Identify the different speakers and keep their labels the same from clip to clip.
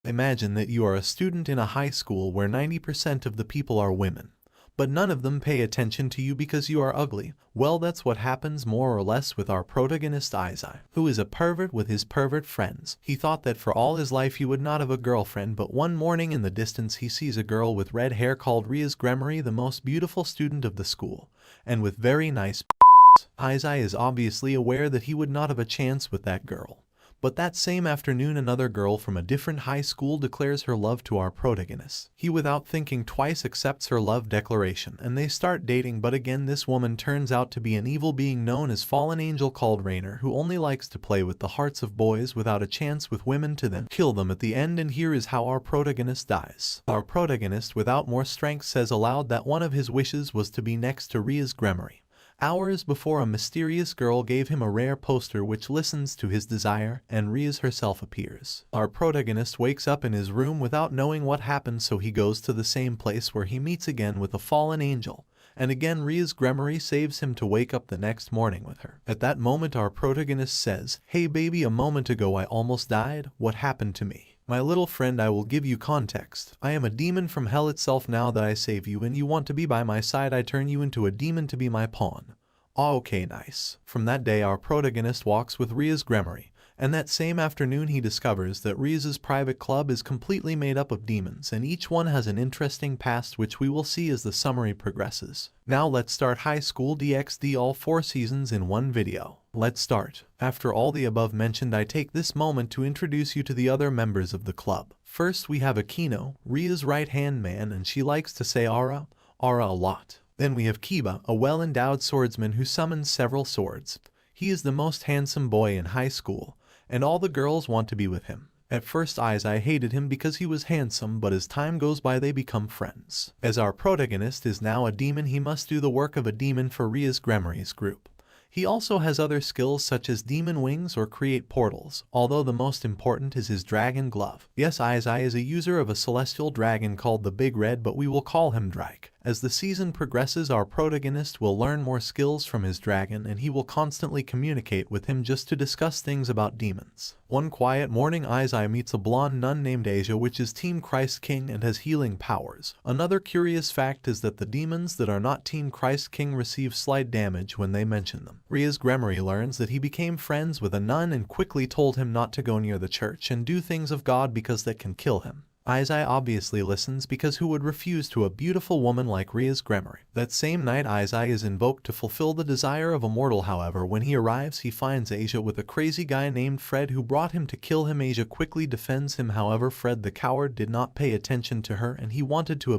Speaker 1: Imagine that you are a student in a high school where 90% of the people are women, but none of them pay attention to you because you are ugly. Well, that's what happens more or less with our protagonist Issei, who is a pervert with his pervert friends. He thought that for all his life he would not have a girlfriend, but one morning in the distance he sees a girl with red hair called Rias Gremory, the most beautiful student of the school, and with very nice Issei is obviously aware that he would not have a chance with that girl. But that same afternoon another girl from a different high school declares her love to our protagonist. He without thinking twice accepts her love declaration and they start dating, but again this woman turns out to be an evil being known as fallen angel called Rainer, who only likes to play with the hearts of boys without a chance with women to then kill them at the end. And here is how our protagonist dies. Our protagonist without more strength says aloud that one of his wishes was to be next to Rias Gremory. Hours before, a mysterious girl gave him a rare poster which listens to his desire, and Rias herself appears. Our protagonist wakes up in his room without knowing what happened, so he goes to the same place where he meets again with a fallen angel, and again Rias Gremory saves him to wake up the next morning with her. At that moment our protagonist says, "Hey baby, a moment ago I almost died. What happened to me? My little friend, I will give you context. I am a demon from hell itself. Now that I save you and you want to be by my side, I turn you into a demon to be my pawn." Oh, okay, nice. From that day our protagonist walks with Rias Gremory, and that same afternoon he discovers that Rias's private club is completely made up of demons, and each one has an interesting past which we will see as the summary progresses. Now let's start High School DxD, all 4 seasons in one video. Let's start. After all the above mentioned, I take this moment to introduce you to the other members of the club. First we have Akino, Ria's right-hand man, and she likes to say Ara a lot. Then we have Kiba, a well-endowed swordsman who summons several swords. He is the most handsome boy in high school, and all the girls want to be with him. At first Issei hated him because he was handsome, but as time goes by they become friends. As our protagonist is now a demon, he must do the work of a demon for Rias Gremory's group. He also has other skills such as demon wings or create portals, although the most important is his dragon glove. Yes, Issei is a user of a celestial dragon called the Big Red, but we will call him Drake. As the season progresses, our protagonist will learn more skills from his dragon, and he will constantly communicate with him just to discuss things about demons. One quiet morning Issei meets a blonde nun named Asia, which is Team Christ King and has healing powers. Another curious fact is that the demons that are not Team Christ King receive slight damage when they mention them. Rias Gremory learns that he became friends with a nun and quickly told him not to go near the church and do things of God because that can kill him. Issei obviously listens, because who would refuse to a beautiful woman like Rias Gremory? That same night Issei is invoked to fulfill the desire of a mortal. However, when he arrives he finds Asia with a crazy guy named Fred who brought him to kill him. Asia quickly defends him, however Fred the coward did not pay attention to her and he wanted to.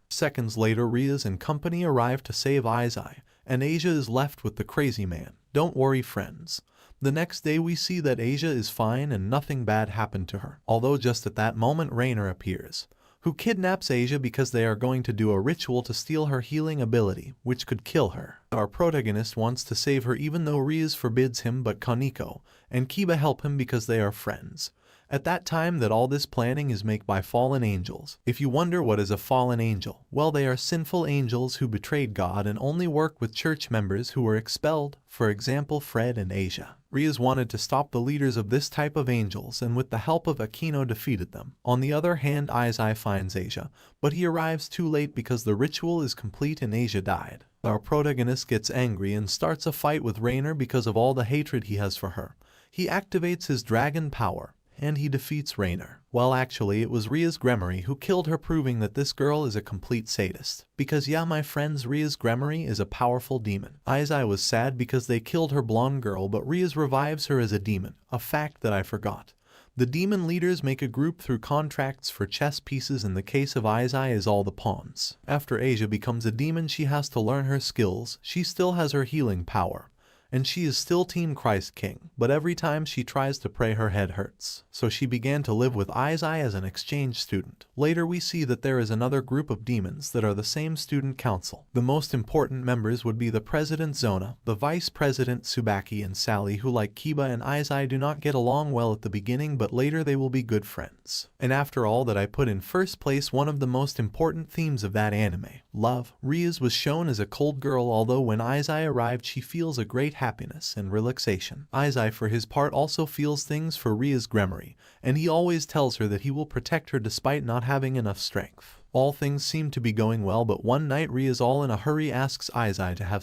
Speaker 1: Seconds later Rias and company arrive to save Issei, and Asia is left with the crazy man. Don't worry friends. The next day we see that Asia is fine and nothing bad happened to her. Although just at that moment Rainer appears, who kidnaps Asia because they are going to do a ritual to steal her healing ability, which could kill her. Our protagonist wants to save her even though Rias forbids him, but Kaneko and Kiba help him because they are friends. At that time that all this planning is made by fallen angels. If you wonder what is a fallen angel, well, they are sinful angels who betrayed God and only work with church members who were expelled, for example Fred and Asia. Rias wanted to stop the leaders of this type of angels and with the help of Akino defeated them. On the other hand Issei finds Asia, but he arrives too late because the ritual is complete and Asia died. Our protagonist gets angry and starts a fight with Rainer because of all the hatred he has for her. He activates his dragon power, and he defeats Rainer. Well, actually it was Rias Gremory who killed her, proving that this girl is a complete sadist. Because yeah, my friends, Rias Gremory is a powerful demon. Issei was sad because they killed her blonde girl, but Rias revives her as a demon, a fact that I forgot. The demon leaders make a group through contracts for chess pieces. In the case of Issei is all the pawns. After Asia becomes a demon she has to learn her skills. She still has her healing power, and she is still Team Christ King, but every time she tries to pray her head hurts. So she began to live with Issei as an exchange student. Later we see that there is another group of demons that are the same student council. The most important members would be the President Zona, the Vice President Tsubaki and Sally, who like Kiba and Issei do not get along well at the beginning, but later they will be good friends. And after all that, I put in first place one of the most important themes of that anime, love. Rias was shown as a cold girl, although when Issei arrived she feels a great happiness and relaxation. Issei for his part also feels things for Rias Gremory, and he always tells her that he will protect her despite not having enough strength. All things seem to be going well, but one night Rias all in a hurry asks Issei to have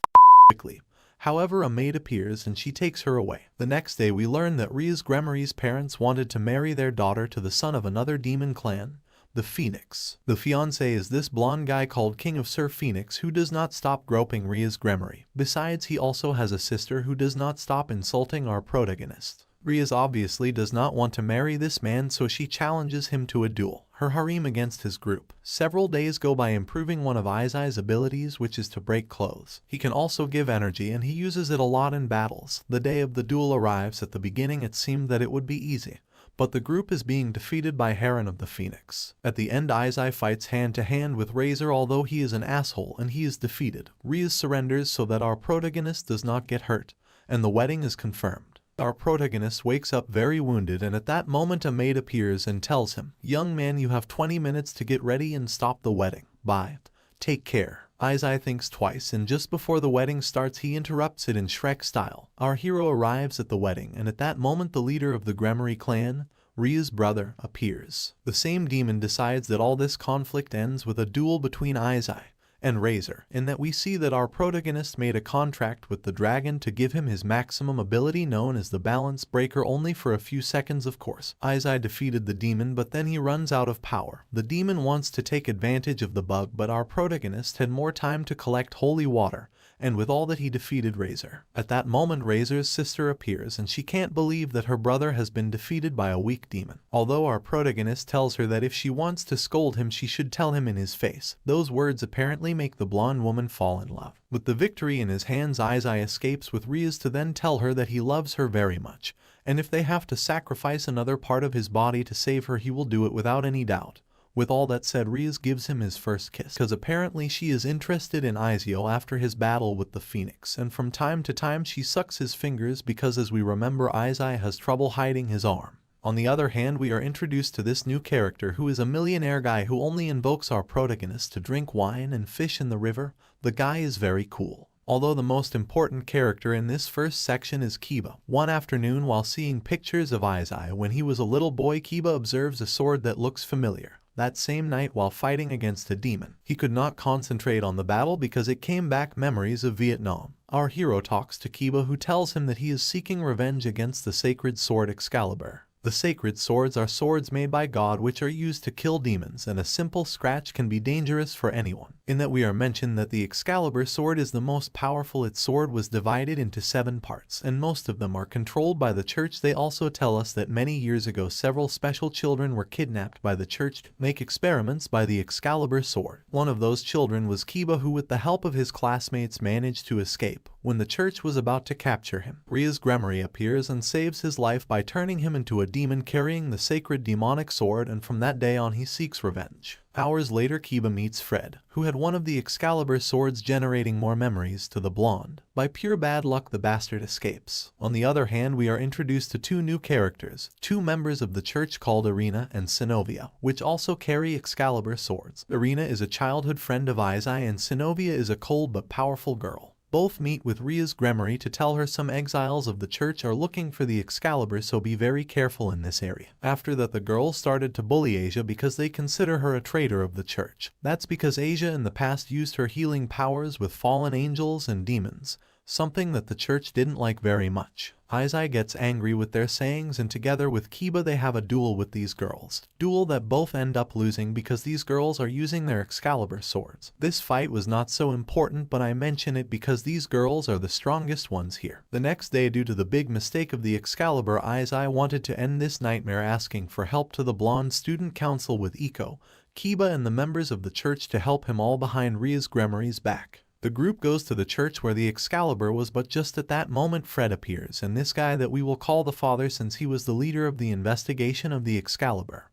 Speaker 1: quickly. However, a maid appears and she takes her away. The next day we learn that Rias Gremory's parents wanted to marry their daughter to the son of another demon clan, the Phoenix. The fiancé is this blonde guy called King of Sir Phoenix who does not stop groping Rias Gremory. Besides, he also has a sister who does not stop insulting our protagonist. Rias obviously does not want to marry this man, so she challenges him to a duel, her harem against his group. Several days go by improving one of Issei's abilities, which is to break clothes. He can also give energy and he uses it a lot in battles. The day of the duel arrives. At the beginning it seemed that it would be easy, but the group is being defeated by Heron of the Phoenix. At the end, Issei fights hand to hand with Razor, although he is an asshole and he is defeated. Rias surrenders so that our protagonist does not get hurt, and the wedding is confirmed. Our protagonist wakes up very wounded, and at that moment a maid appears and tells him, "Young man, you have 20 minutes to get ready and stop the wedding. Bye. Take care." Issei thinks twice, and just before the wedding starts he interrupts it in Shrek style. Our hero arrives at the wedding, and at that moment the leader of the Gremory clan, Rias' brother, appears. The same demon decides that all this conflict ends with a duel between Issei and Razor, in that we see that our protagonist made a contract with the dragon to give him his maximum ability known as the Balance Breaker, only for a few seconds of course. Issei defeated the demon, but then he runs out of power. The demon wants to take advantage of the bug, but our protagonist had more time to collect holy water, and with all that he defeated Razor. At that moment Razor's sister appears and she can't believe that her brother has been defeated by a weak demon. Although our protagonist tells her that if she wants to scold him she should tell him in his face. Those words apparently make the blonde woman fall in love. With the victory in his hands, Issei escapes with Rias to then tell her that he loves her very much, and if they have to sacrifice another part of his body to save her he will do it without any doubt. With all that said, Rias gives him his first kiss, because apparently she is interested in Issei after his battle with the Phoenix, and from time to time she sucks his fingers because, as we remember, Issei has trouble hiding his arm. On the other hand, we are introduced to this new character who is a millionaire guy who only invokes our protagonist to drink wine and fish in the river. The guy is very cool. Although the most important character in this first section is Kiba. One afternoon, while seeing pictures of Issei when he was a little boy, Kiba observes a sword that looks familiar. That same night, while fighting against a demon, he could not concentrate on the battle because it came back memories of Vietnam. Our hero talks to Kiba, who tells him that he is seeking revenge against the sacred sword Excalibur. The sacred swords are swords made by God which are used to kill demons, and a simple scratch can be dangerous for anyone. In that we are mentioned that the Excalibur sword is the most powerful. Its sword was divided into 7 parts, and most of them are controlled by the church. They also tell us that many years ago several special children were kidnapped by the church to make experiments by the Excalibur sword. One of those children was Kiba, who with the help of his classmates managed to escape. When the church was about to capture him, Rias Gremory appears and saves his life by turning him into a demon carrying the sacred demonic sword, and from that day on he seeks revenge. Hours later, Kiba meets Fred, who had one of the Excalibur swords, generating more memories to the blonde. By pure bad luck, the bastard escapes. On the other hand, we are introduced to 2 new characters, 2 members of the church called Irina and Sinovia, which also carry Excalibur swords. Irina is a childhood friend of Issei, and Sinovia is a cold but powerful girl. Both meet with Rias Gremory to tell her some exiles of the church are looking for the Excalibur, so be very careful in this area. After that, the girls started to bully Asia because they consider her a traitor of the church. That's because Asia in the past used her healing powers with fallen angels and demons, something that the church didn't like very much. Issei gets angry with their sayings, and together with Kiba they have a duel with these girls. Duel that both end up losing because these girls are using their Excalibur swords. This fight was not so important, but I mention it because these girls are the strongest ones here. The next day, due to the big mistake of the Excalibur, Issei wanted to end this nightmare, asking for help to the blonde student council with Iko, Kiba and the members of the church to help him, all behind Rias Gremory's back. The group goes to the church where the Excalibur was, but just at that moment Fred appears, and this guy that we will call the father, since he was the leader of the investigation of the Excalibur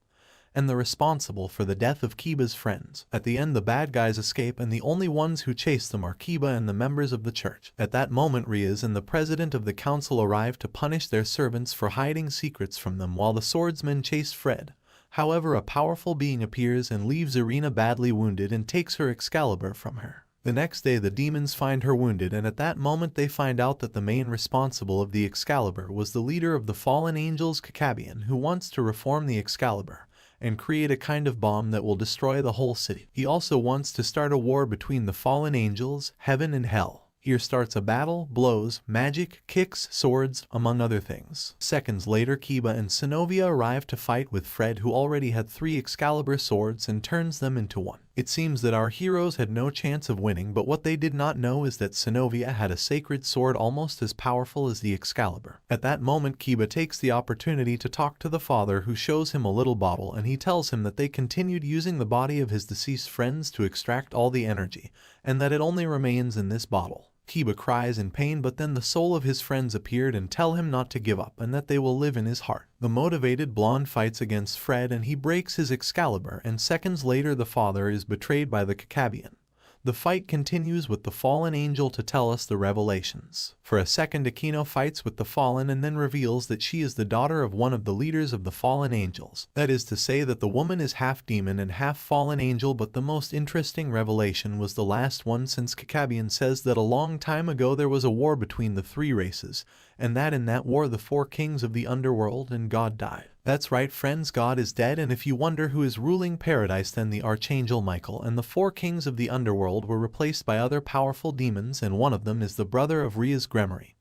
Speaker 1: and the responsible for the death of Kiba's friends. At the end, the bad guys escape, and the only ones who chase them are Kiba and the members of the church. At that moment, Rias and the president of the council arrive to punish their servants for hiding secrets from them while the swordsmen chase Fred. However, a powerful being appears and leaves Irina badly wounded and takes her Excalibur from her. The next day the demons find her wounded, and at that moment they find out that the main responsible of the Excalibur was the leader of the fallen angels, Kakabian, who wants to reform the Excalibur and create a kind of bomb that will destroy the whole city. He also wants to start a war between the fallen angels, heaven and hell. Here starts a battle, blows, magic, kicks, swords, among other things. Seconds later, Kiba and Synovia arrive to fight with Fred, who already had 3 Excalibur swords, and turns them into one. It seems that our heroes had no chance of winning, but what they did not know is that Synovia had a sacred sword almost as powerful as the Excalibur. At that moment, Kiba takes the opportunity to talk to the father, who shows him a little bottle, and he tells him that they continued using the body of his deceased friends to extract all the energy, and that it only remains in this bottle. Kiba cries in pain, but then the soul of his friends appeared and tell him not to give up and that they will live in his heart. The motivated blonde fights against Fred and he breaks his Excalibur, and seconds later the father is betrayed by the Kakabian. The fight continues with the fallen angel to tell us the revelations. For a second, Akino fights with the fallen and then reveals that she is the daughter of one of the leaders of the fallen angels. That is to say that the woman is half demon and half fallen angel, but the most interesting revelation was the last one, since Kakabian says that a long time ago there was a war between the 3 races, and that in that war the 4 kings of the underworld and God died. That's right, friends, God is dead, and if you wonder who is ruling paradise, then the Archangel Michael, and the 4 kings of the underworld were replaced by other powerful demons, and one of them is the brother of Rias, Gremory,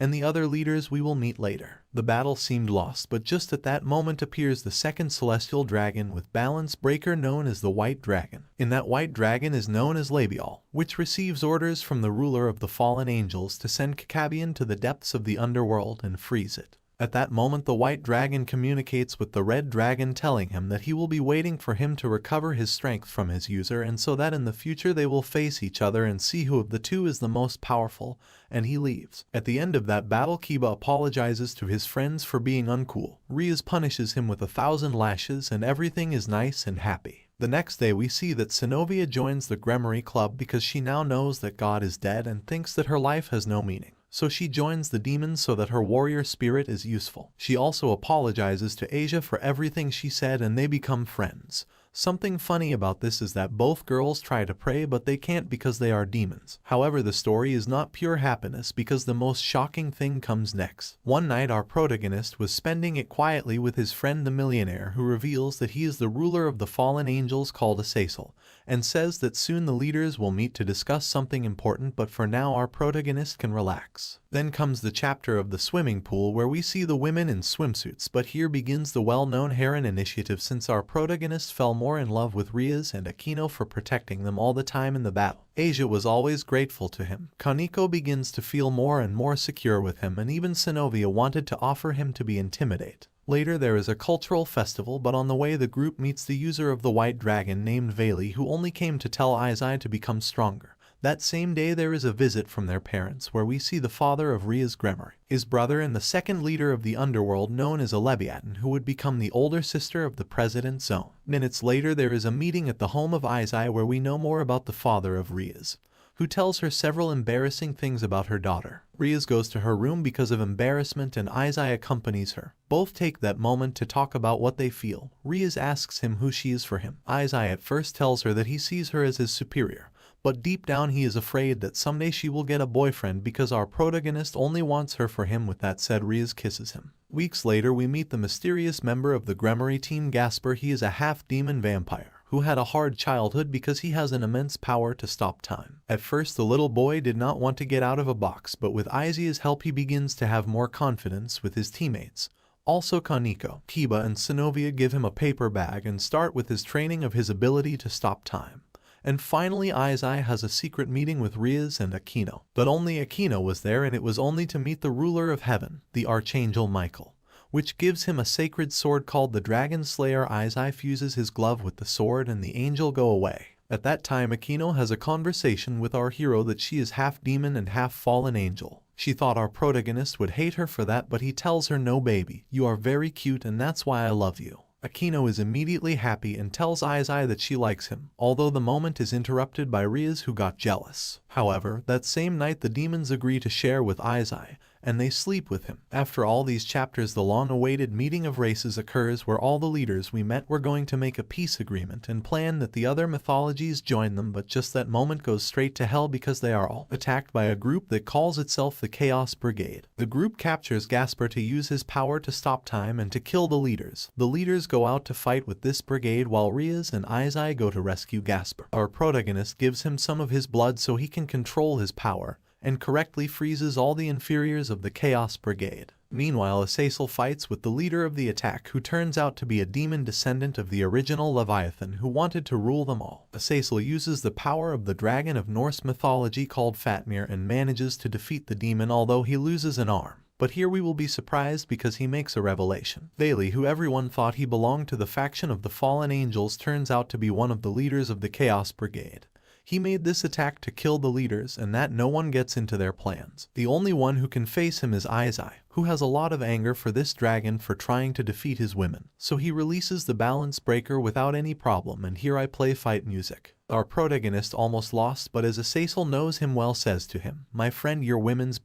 Speaker 1: and the other leaders we will meet later. The battle seemed lost, but just at that moment appears the second celestial dragon with balance breaker known as the White Dragon. In that White Dragon is known as Labial, which receives orders from the ruler of the fallen angels to send Kakabian to the depths of the underworld and freeze it. At that moment the White Dragon communicates with the Red Dragon, telling him that he will be waiting for him to recover his strength from his user, and so that in the future they will face each other and see who of the 2 is the most powerful, and he leaves. At the end of that battle, Kiba apologizes to his friends for being uncool. Rias punishes him with 1,000 lashes, and everything is nice and happy. The next day we see that Synovia joins the Gremory Club because she now knows that God is dead and thinks that her life has no meaning. So she joins the demons so that her warrior spirit is useful. She also apologizes to Asia for everything she said, and they become friends. Something funny about this is that both girls try to pray, but they can't because they are demons. However, the story is not pure happiness, because the most shocking thing comes next. One night our protagonist was spending it quietly with his friend the millionaire, who reveals that he is the ruler of the fallen angels called Issei, and says that soon the leaders will meet to discuss something important, but for now our protagonist can relax. Then comes the chapter of the swimming pool, where we see the women in swimsuits, but here begins the well-known Heron initiative, since our protagonist fell more in love with Rias and Akino for protecting them all the time in the battle. Asia was always grateful to him. Kaneko begins to feel more and more secure with him, and even Synovia wanted to offer him to be intimidated. Later there is a cultural festival, but on the way the group meets the user of the White Dragon named Veli, who only came to tell Issei to become stronger. That same day there is a visit from their parents, where we see the father of Rias, Gremory, his brother, and the second leader of the underworld known as Leviathan, who would become the older sister of the President's Zone. Minutes later there is a meeting at the home of Issei, where we know more about the father of Rias, who tells her several embarrassing things about her daughter. Rias goes to her room because of embarrassment, and Issei accompanies her. Both take that moment to talk about what they feel. Rias asks him who she is for him. Issei at first tells her that he sees her as his superior, but deep down he is afraid that someday she will get a boyfriend because our protagonist only wants her for him. With that said, Rias kisses him. Weeks later we meet the mysterious member of the Gremory team, Gasper. He is a half-demon vampire who had a hard childhood because he has an immense power to stop time. At first the little boy did not want to get out of a box, but with Issei's help he begins to have more confidence with his teammates. Also Kaneko, Kiba, and Synovia give him a paper bag and start with his training of his ability to stop time. And finally Issei has a secret meeting with Rias and Akino. But only Akino was there, and it was only to meet the ruler of heaven, the Archangel Michael, which gives him a sacred sword called the Dragon Slayer. Issei fuses his glove with the sword and the angel go away. At that time Akino has a conversation with our hero that she is half demon and half fallen angel. She thought our protagonist would hate her for that, but he tells her, "No baby, you are very cute and that's why I love you." Akino is immediately happy and tells Issei that she likes him, although the moment is interrupted by Rias, who got jealous. However, that same night the demons agree to share with Issei, and they sleep with him. After all these chapters, the long-awaited meeting of races occurs where all the leaders we met were going to make a peace agreement and plan that the other mythologies join them, but just that moment goes straight to hell because they are all attacked by a group that calls itself the Chaos Brigade. The group captures Gasper to use his power to stop time and to kill the leaders. The leaders go out to fight with this brigade while Rias and Issei go to rescue Gasper. Our protagonist gives him some of his blood so he can control his power, and correctly freezes all the inferiors of the Chaos Brigade. Meanwhile, Issei fights with the leader of the attack, who turns out to be a demon descendant of the original Leviathan who wanted to rule them all. Issei uses the power of the dragon of Norse mythology called Fatmir and manages to defeat the demon, although he loses an arm. But here we will be surprised because he makes a revelation. Bailey, who everyone thought he belonged to the faction of the Fallen Angels, turns out to be one of the leaders of the Chaos Brigade. He made this attack to kill the leaders and that no one gets into their plans. The only one who can face him is Issei, who has a lot of anger for this dragon for trying to defeat his women. So he releases the balance breaker without any problem, and here I play fight music. Our protagonist almost lost, but as Issei knows him well, says to him, "My friend, your women's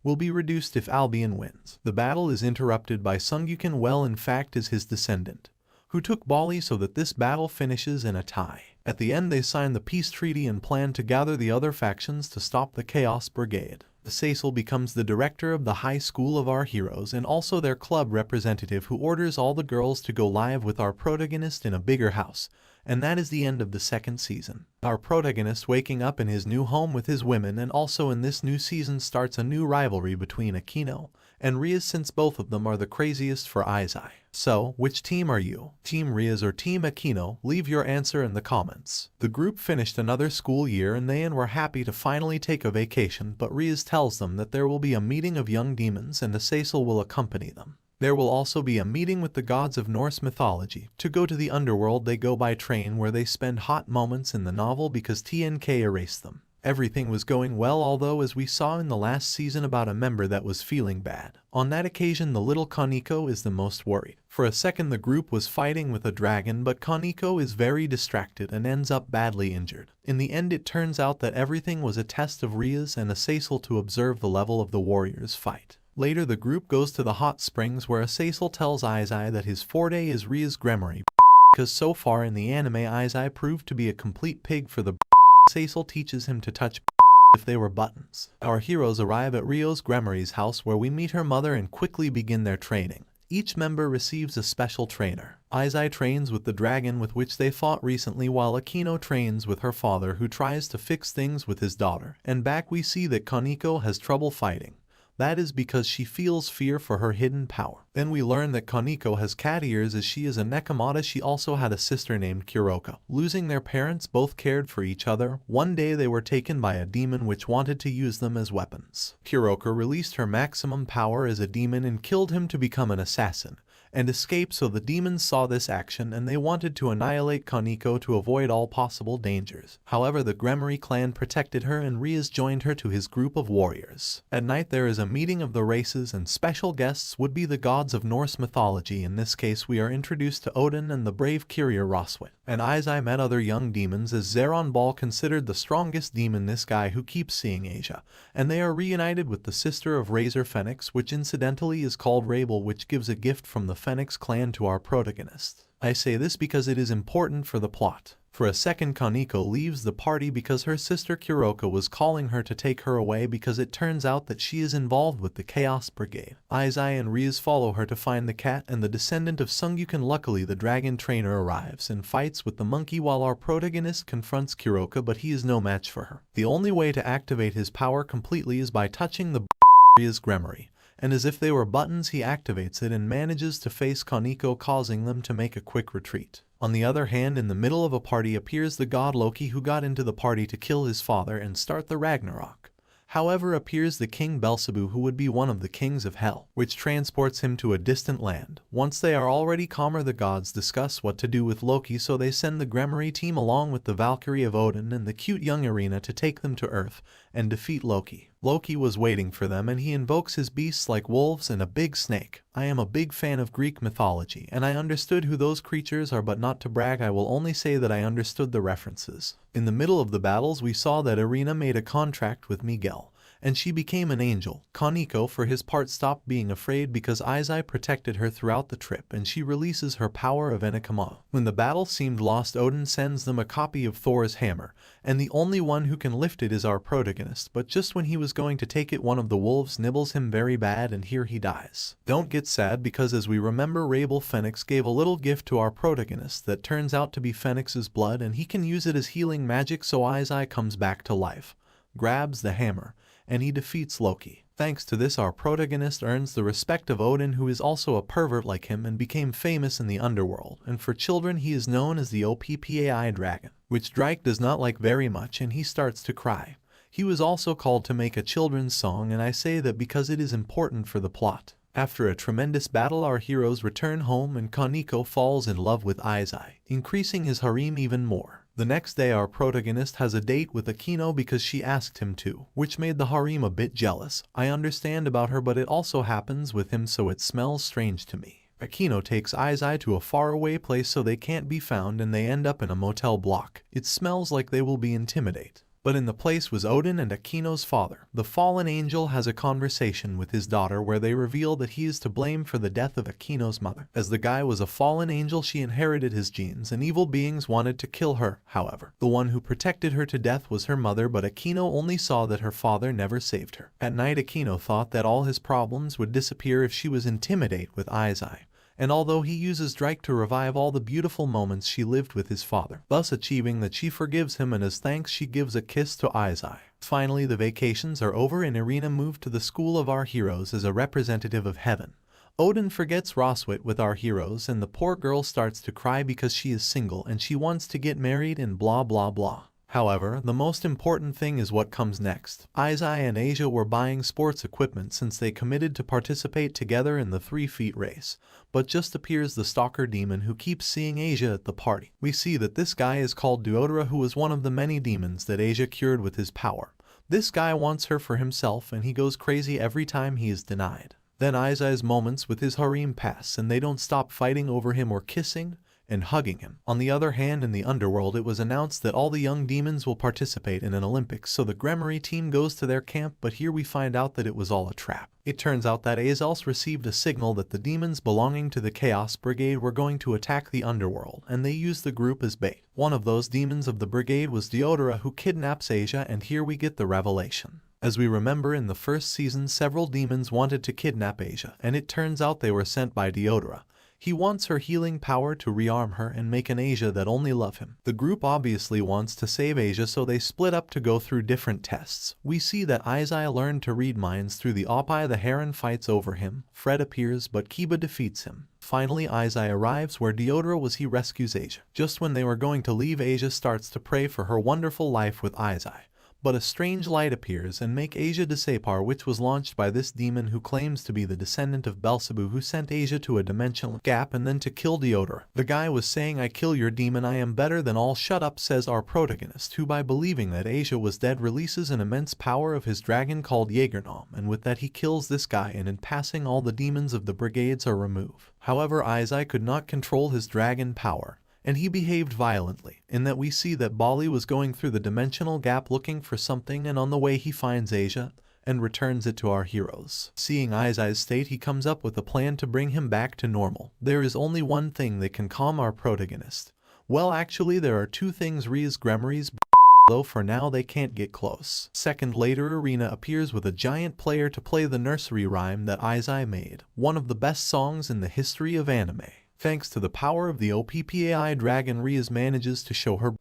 Speaker 1: will be reduced if Albion wins." The battle is interrupted by Sungyukin, well in fact is his descendant, who took Bali, so that this battle finishes in a tie. At the end they sign the peace treaty and plan to gather the other factions to stop the Chaos Brigade. Issei becomes the director of the high school of our heroes and also their club representative, who orders all the girls to go live with our protagonist in a bigger house. And that is the end of the second season. Our protagonist waking up in his new home with his women, and also in this new season starts a new rivalry between Akino and Rias, since both of them are the craziest for Issei. So, which team are you? Team Rias or Team Akino? Leave your answer in the comments. The group finished another school year and they were happy to finally take a vacation, but Rias tells them that there will be a meeting of young demons and Issei will accompany them. There will also be a meeting with the gods of Norse mythology. To go to the underworld they go by train, where they spend hot moments in the novel because TNK erased them. Everything was going well, although as we saw in the last season about a member that was feeling bad. On that occasion the little Kaneko is the most worried. For a second the group was fighting with a dragon, but Kaneko is very distracted and ends up badly injured. In the end it turns out that everything was a test of Rias and Issei to observe the level of the warriors fight. Later the group goes to the hot springs, where Issei tells Issei that his forte is Rias Gremory, because so far in the anime Issei proved to be a complete pig for the Issei teaches him to touch if they were buttons. Our heroes arrive at Rias Gremory's house, where we meet her mother and quickly begin their training. Each member receives a special trainer. Issei trains with the dragon with which they fought recently, while Akino trains with her father, who tries to fix things with his daughter. And back we see that Kaneko has trouble fighting. That is because she feels fear for her hidden power. Then we learn that Kaneko has cat ears, as she is a Nekomata. She also had a sister named Kuroko. Losing their parents, both cared for each other. One day they were taken by a demon which wanted to use them as weapons. Kuroko released her maximum power as a demon and killed him to become an assassin and escape, so the demons saw this action and they wanted to annihilate Kaneko to avoid all possible dangers. However, the Gremory clan protected her and Rias joined her to his group of warriors. At night there is a meeting of the races and special guests would be the gods of Norse mythology. In this case we are introduced to Odin and the brave Kyria Roswit. And Issei met other young demons, as Zeron Ball considered the strongest demon, this guy who keeps seeing Asia, and they are reunited with the sister of Razor Phoenix, which incidentally is called Rabel, which gives a gift from the Phoenix clan to our protagonist. I say this because it is important for the plot. For a second, Kaneko leaves the party because her sister Kuroko was calling her to take her away, because it turns out that she is involved with the Chaos Brigade. Issei and Rias follow her to find the cat and the descendant of Sungyukin. Luckily the dragon trainer arrives and fights with the monkey, while our protagonist confronts Kuroko, but he is no match for her. The only way to activate his power completely is by touching the Rias Gremory, and as if they were buttons he activates it and manages to face Kaneko, causing them to make a quick retreat. On the other hand, in the middle of a party appears the god Loki, who got into the party to kill his father and start the Ragnarok. However, appears the king Belzebu, who would be one of the kings of hell, which transports him to a distant land. Once they are already calmer, the gods discuss what to do with Loki, so they send the Gremory team along with the Valkyrie of Odin and the cute young Arena to take them to Earth and defeat Loki. Loki was waiting for them and he invokes his beasts like wolves and a big snake. I am a big fan of Greek mythology and I understood who those creatures are, but not to brag, I will only say that I understood the references. In the middle of the battles we saw that Arena made a contract with Miguel, and she became an angel. Kaneko for his part stopped being afraid because Issei protected her throughout the trip, and she releases her power of Enakama. When the battle seemed lost, Odin sends them a copy of Thor's hammer, and the only one who can lift it is our protagonist, but just when he was going to take it, one of the wolves nibbles him very bad and here he dies. Don't get sad, because as we remember, Rabel Phoenix gave a little gift to our protagonist that turns out to be Phoenix's blood, and he can use it as healing magic, so Issei comes back to life, grabs the hammer, and he defeats Loki. Thanks to this, our protagonist earns the respect of Odin, who is also a pervert like him and became famous in the underworld, and for children he is known as the Oppai dragon, which Drake does not like very much, and he starts to cry. He was also called to make a children's song, and I say that because it is important for the plot. After a tremendous battle, our heroes return home and Kaneko falls in love with Issei, increasing his harem even more. The next day our protagonist has a date with Akino because she asked him to, which made the harem a bit jealous. I understand about her, but it also happens with him, so it smells strange to me. Akino takes Issei to a faraway place so they can't be found, and they end up in a motel block. It smells like they will be intimidated. But in the place was Odin and Akino's father. The fallen angel has a conversation with his daughter where they reveal that he is to blame for the death of Akino's mother. As the guy was a fallen angel, she inherited his genes, and evil beings wanted to kill her. However, the one who protected her to death was her mother, but Akino only saw that her father never saved her. At night, Akino thought that all his problems would disappear if she was intimidated with Issei, and although he uses Drake to revive all the beautiful moments she lived with his father, thus achieving that she forgives him, and as thanks she gives a kiss to Issei. Finally, the vacations are over and Irina moved to the school of our heroes as a representative of heaven. Odin forgets Roswit with our heroes, and the poor girl starts to cry because she is single and she wants to get married and blah blah blah. However, the most important thing is what comes next. Issei and Asia were buying sports equipment since they committed to participate together in the 3 feet race, but just appears the stalker demon who keeps seeing Asia at the party. We see that this guy is called Deodora, who was one of the many demons that Asia cured with his power. This guy wants her for himself, and he goes crazy every time he is denied. Then Issei's moments with his harem pass, and they don't stop fighting over him or kissing and hugging him. On the other hand, in the underworld, it was announced that all the young demons will participate in an Olympics, so the Gremory team goes to their camp, but here we find out that it was all a trap. It turns out that Azels received a signal that the demons belonging to the Chaos Brigade were going to attack the underworld, and they used the group as bait. One of those demons of the brigade was Deodora, who kidnaps Asia, and here we get the revelation. As we remember, in the first season, several demons wanted to kidnap Asia, and it turns out they were sent by Deodora. He wants her healing power to rearm her and make an Asia that only love him. The group obviously wants to save Asia, so they split up to go through different tests. We see that Issei learned to read minds through the Oppai. The Heron fights over him. Fred appears, but Kiba defeats him. Finally, Issei arrives where Deodora was. He rescues Asia. Just when they were going to leave, Asia starts to pray for her wonderful life with Issei. But a strange light appears and make Asia Desapar, which was launched by this demon who claims to be the descendant of Belzebu, who sent Asia to a dimensional gap and then to kill Deodora. The guy was saying, "I kill your demon, I am better than all." Shut up, says our protagonist, who by believing that Asia was dead releases an immense power of his dragon called Jaegernom, and with that he kills this guy, and in passing all the demons of the brigades are removed. However, Issei could not control his dragon power, and he behaved violently, in that we see that Bali was going through the dimensional gap looking for something, and on the way he finds Asia and returns it to our heroes. Seeing Issei's state, he comes up with a plan to bring him back to normal. There is only one thing that can calm our protagonist. Well, actually there are two things: Rias Gremory's, though for now they can't get close. Second, later Irina appears with a giant player to play the nursery rhyme that Issei made, one of the best songs in the history of anime. Thanks to the power of the Oppai dragon, Rias manages to show her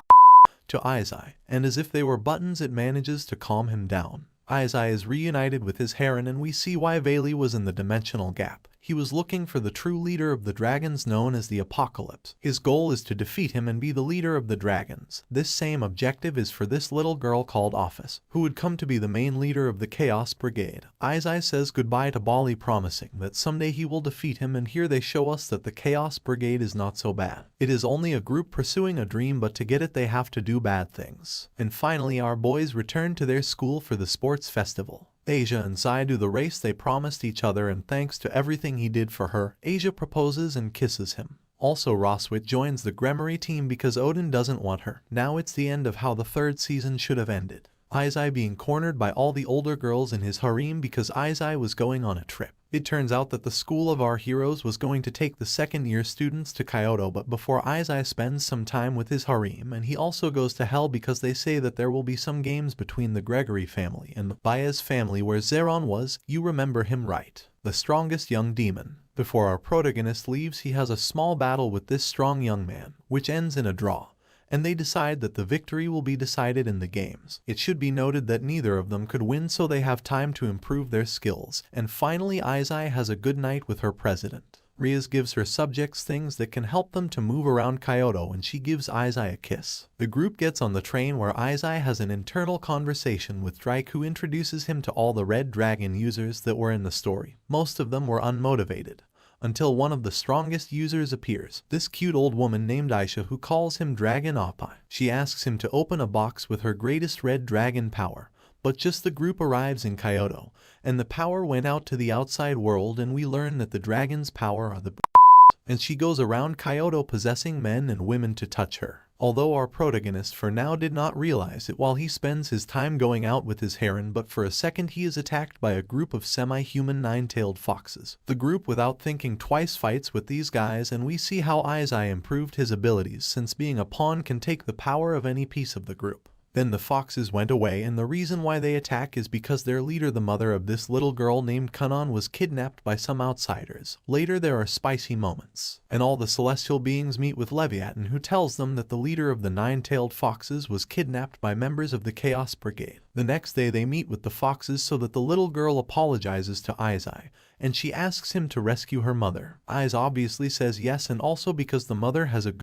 Speaker 1: to Issei, and as if they were buttons it manages to calm him down. Issei is reunited with his heron, and we see why Vali was in the dimensional gap. He was looking for the true leader of the dragons, known as the Apocalypse. His goal is to defeat him and be the leader of the dragons. This same objective is for this little girl called Office, who would come to be the main leader of the Chaos Brigade. Issei says goodbye to Bali, promising that someday he will defeat him, and here they show us that the Chaos Brigade is not so bad. It is only a group pursuing a dream, but to get it they have to do bad things. And finally, our boys return to their school for the sports festival. Asia and Sai do the race they promised each other, and thanks to everything he did for her, Asia proposes and kisses him. Also, Roswit joins the Gremory team because Odin doesn't want her. Now it's the end of how the third season should have ended. Issei being cornered by all the older girls in his harem because Issei was going on a trip. It turns out that the school of our heroes was going to take the second-year students to Kyoto, but before Issei spends some time with his harem, and he also goes to hell because they say that there will be some games between the Gregory family and the Rias family where Zeron was, you remember him right, the strongest young demon. Before our protagonist leaves, he has a small battle with this strong young man, which ends in a draw, and they decide that the victory will be decided in the games. It should be noted that neither of them could win, so they have time to improve their skills. And finally, Issei has a good night with her president. Rias gives her subjects things that can help them to move around Kyoto, and she gives Issei a kiss. The group gets on the train where Issei has an internal conversation with Drake, who introduces him to all the Red Dragon users that were in the story. Most of them were unmotivated, until one of the strongest users appears, this cute old woman named Aisha, who calls him Dragon Oppai. She asks him to open a box with her greatest red dragon power, but just the group arrives in Kyoto, and the power went out to the outside world, and we learn that the dragon's power are the and she goes around Kyoto possessing men and women to touch her. Although our protagonist for now did not realize it while he spends his time going out with his heron, but for a second he is attacked by a group of semi-human nine-tailed foxes. The group without thinking twice fights with these guys, and we see how Issei improved his abilities, since being a pawn can take the power of any piece of the group. Then the foxes went away, and the reason why they attack is because their leader, the mother of this little girl named Kanon, was kidnapped by some outsiders. Later there are spicy moments, and all the celestial beings meet with Leviathan, who tells them that the leader of the nine-tailed foxes was kidnapped by members of the Chaos Brigade. The next day they meet with the foxes so that the little girl apologizes to Issei, and she asks him to rescue her mother. Issei obviously says yes, and also because the mother has a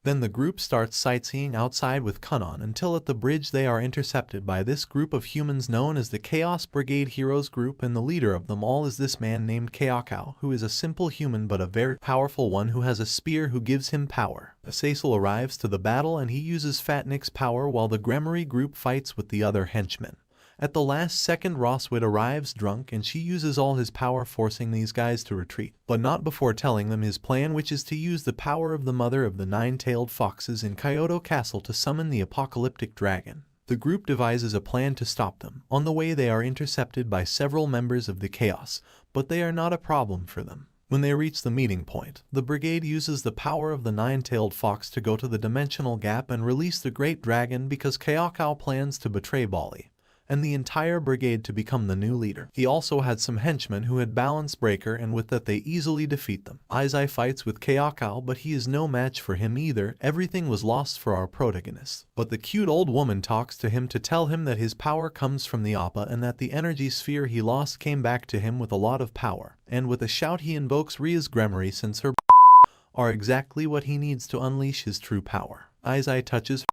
Speaker 1: Then the group starts sightseeing outside with Kanon until at the bridge they are intercepted by this group of humans known as the Chaos Brigade Heroes Group, and the leader of them all is this man named Kyoto, who is a simple human but a very powerful one who has a spear who gives him power. Cecil arrives to the battle and he uses Fatnik's power while the Gremory group fights with the other henchmen. At the last second, Roswit arrives drunk and she uses all his power, forcing these guys to retreat, but not before telling them his plan, which is to use the power of the mother of the nine-tailed foxes in Kyoto Castle to summon the apocalyptic dragon. The group devises a plan to stop them. On the way they are intercepted by several members of the Chaos, but they are not a problem for them. When they reach the meeting point, the brigade uses the power of the nine-tailed fox to go to the dimensional gap and release the great dragon because Kyoto plans to betray Bali and the entire brigade to become the new leader. He also had some henchmen who had balance breaker, and with that they easily defeat them. Issei fights with Kyoto, but he is no match for him either. Everything was lost for our protagonist, but the cute old woman talks to him to tell him that his power comes from the Appa and that the energy sphere he lost came back to him with a lot of power, and with a shout he invokes Rias Gremory, since her are exactly what he needs to unleash his true power. Issei touches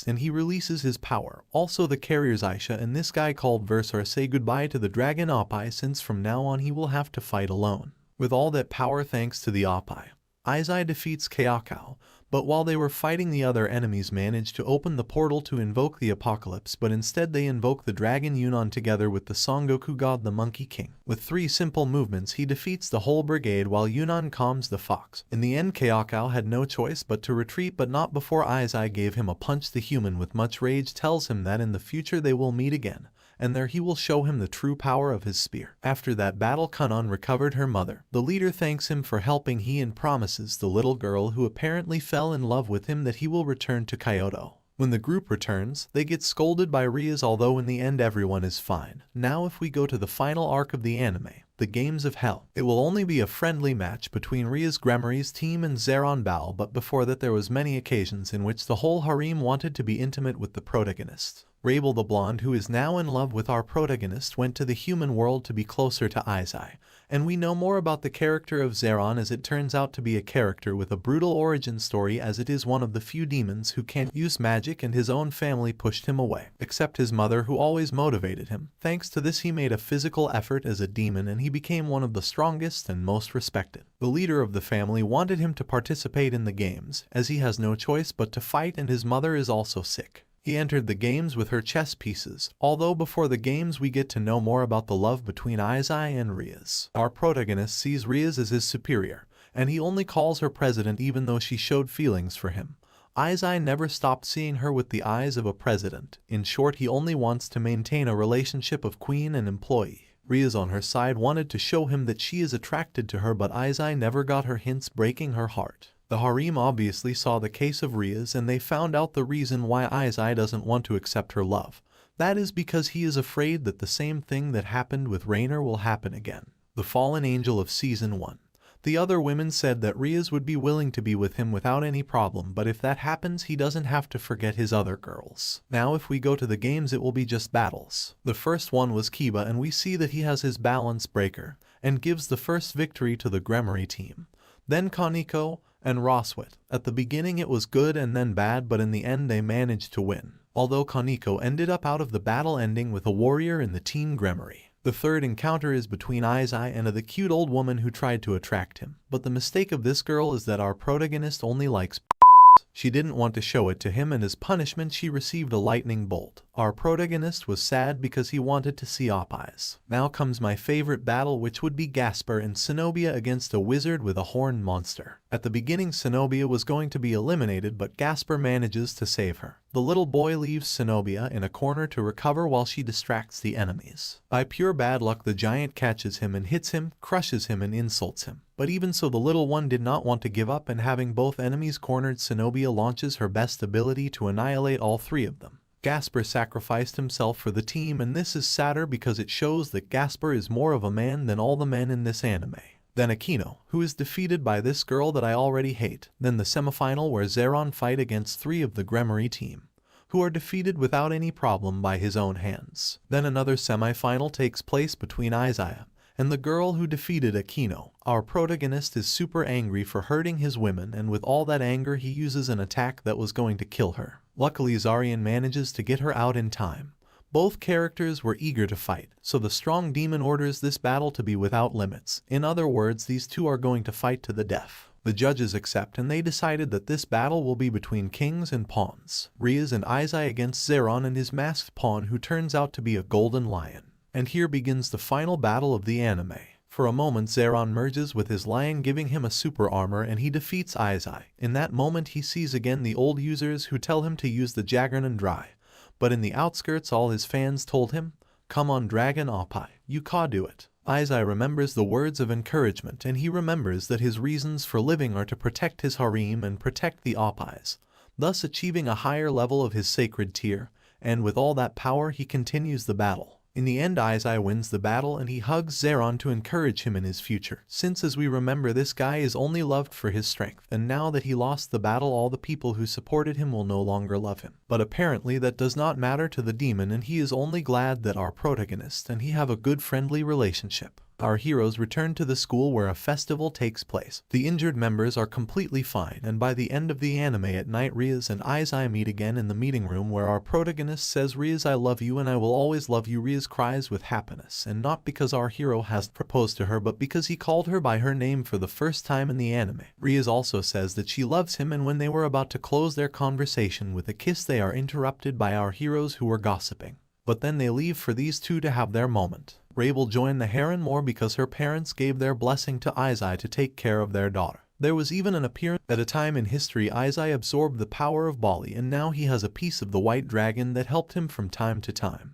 Speaker 1: and he releases his power. Also the carriers Aisha and this guy called Versar say goodbye to the Dragon Oppai, since from now on he will have to fight alone. With all that power thanks to the Oppai, Issei defeats Kyoto, but while they were fighting the other enemies managed to open the portal to invoke the apocalypse, but instead they invoke the dragon Yunnan together with the Songoku god the Monkey King. With 3 simple movements he defeats the whole brigade while Yunnan calms the fox. In the end Kyoto had no choice but to retreat, but not before Issei gave him a punch. The human with much rage tells him that in the future they will meet again, and there he will show him the true power of his spear. After that battle, Kanon recovered her mother. The leader thanks him for helping he and promises the little girl who apparently fell in love with him that he will return to Kyoto. When the group returns, they get scolded by Rias, although in the end everyone is fine. Now if we go to the final arc of the anime, the Games of Hell, it will only be a friendly match between Rias Gremory's team and Zeron Bao, but before that there was many occasions in which the whole harem wanted to be intimate with the protagonist. Rabel the blonde, who is now in love with our protagonist, went to the human world to be closer to Issei, and we know more about the character of Zeron, as it turns out to be a character with a brutal origin story, as it is one of the few demons who can't use magic, and his own family pushed him away, except his mother, who always motivated him. Thanks to this he made a physical effort as a demon, and he became one of the strongest and most respected. The leader of the family wanted him to participate in the games, as he has no choice but to fight, and his mother is also sick. He entered the games with her chess pieces, although before the games we get to know more about the love between Issei and Rias. Our protagonist sees Rias as his superior, and he only calls her president even though she showed feelings for him. Issei never stopped seeing her with the eyes of a president. In short, he only wants to maintain a relationship of queen and employee. Rias on her side wanted to show him that she is attracted to her, but Issei never got her hints, breaking her heart. The harem obviously saw the case of Rias and they found out the reason why Issei doesn't want to accept her love. That is because he is afraid that the same thing that happened with Rainer will happen again. The fallen angel of Season 1. The other women said that Rias would be willing to be with him without any problem, but if that happens he doesn't have to forget his other girls. Now if we go to the games it will be just battles. The first one was Kiba and we see that he has his balance breaker and gives the first victory to the Gremory team. Then Kaneko and Roswit. At the beginning it was good and then bad, but in the end they managed to win. Although Kaneko ended up out of the battle, ending with a warrior in the team Gremory. The third encounter is between Issei and the cute old woman who tried to attract him. But the mistake of this girl is that our protagonist only likes She didn't want to show it to him, and as punishment she received a lightning bolt. Our protagonist was sad because he wanted to see Eyes. Now comes my favorite battle, which would be Gasper and Zenobia against a wizard with a horned monster. At the beginning Zenobia was going to be eliminated, but Gasper manages to save her. The little boy leaves Zenobia in a corner to recover while she distracts the enemies. By pure bad luck the giant catches him and hits him, crushes him and insults him. But even so the little one did not want to give up, and having both enemies cornered Zenobia launches her best ability to annihilate all three of them. Gasper sacrificed himself for the team, and this is sadder because it shows that Gasper is more of a man than all the men in this anime. Then Akino, who is defeated by this girl that I already hate. Then the semifinal where Zeron fight against three of the Gremory team, who are defeated without any problem by his own hands. Then another semifinal takes place between Issei and the girl who defeated Akino. Our protagonist is super angry for hurting his women, and with all that anger he uses an attack that was going to kill her. Luckily Zarian manages to get her out in time. Both characters were eager to fight, so the strong demon orders this battle to be without limits. In other words, these two are going to fight to the death. The judges accept and they decided that this battle will be between kings and pawns. Rias and Issei against Zeron and his masked pawn, who turns out to be a golden lion. And here begins the final battle of the anime. For a moment Zeron merges with his lion, giving him a super armor, and he defeats Issei. In that moment he sees again the old users who tell him to use the Jaggernon Dry. But in the outskirts all his fans told him, "Come on Dragon Oppai, you can do it." Issei remembers the words of encouragement, and he remembers that his reasons for living are to protect his harem and protect the Oppais, thus achieving a higher level of his sacred tier, and with all that power he continues the battle. In the end Issei wins the battle and he hugs Zeron to encourage him in his future, since as we remember this guy is only loved for his strength, and now that he lost the battle all the people who supported him will no longer love him. But apparently that does not matter to the demon, and he is only glad that our protagonist and he have a good friendly relationship. Our heroes return to the school where a festival takes place. The injured members are completely fine, and by the end of the anime at night Rias and Issei meet again in the meeting room where our protagonist says, "Rias, I love you and I will always love you." Rias cries with happiness, and not because our hero has proposed to her, but because he called her by her name for the first time in the anime. Rias also says that she loves him, and when they were about to close their conversation with a kiss they are interrupted by our heroes who were gossiping. But then they leave for these two to have their moment. Ray will join the harem more because her parents gave their blessing to Issei to take care of their daughter. There was even an appearance at a time in history Issei absorbed the power of Bali, and now he has a piece of the white dragon that helped him from time to time.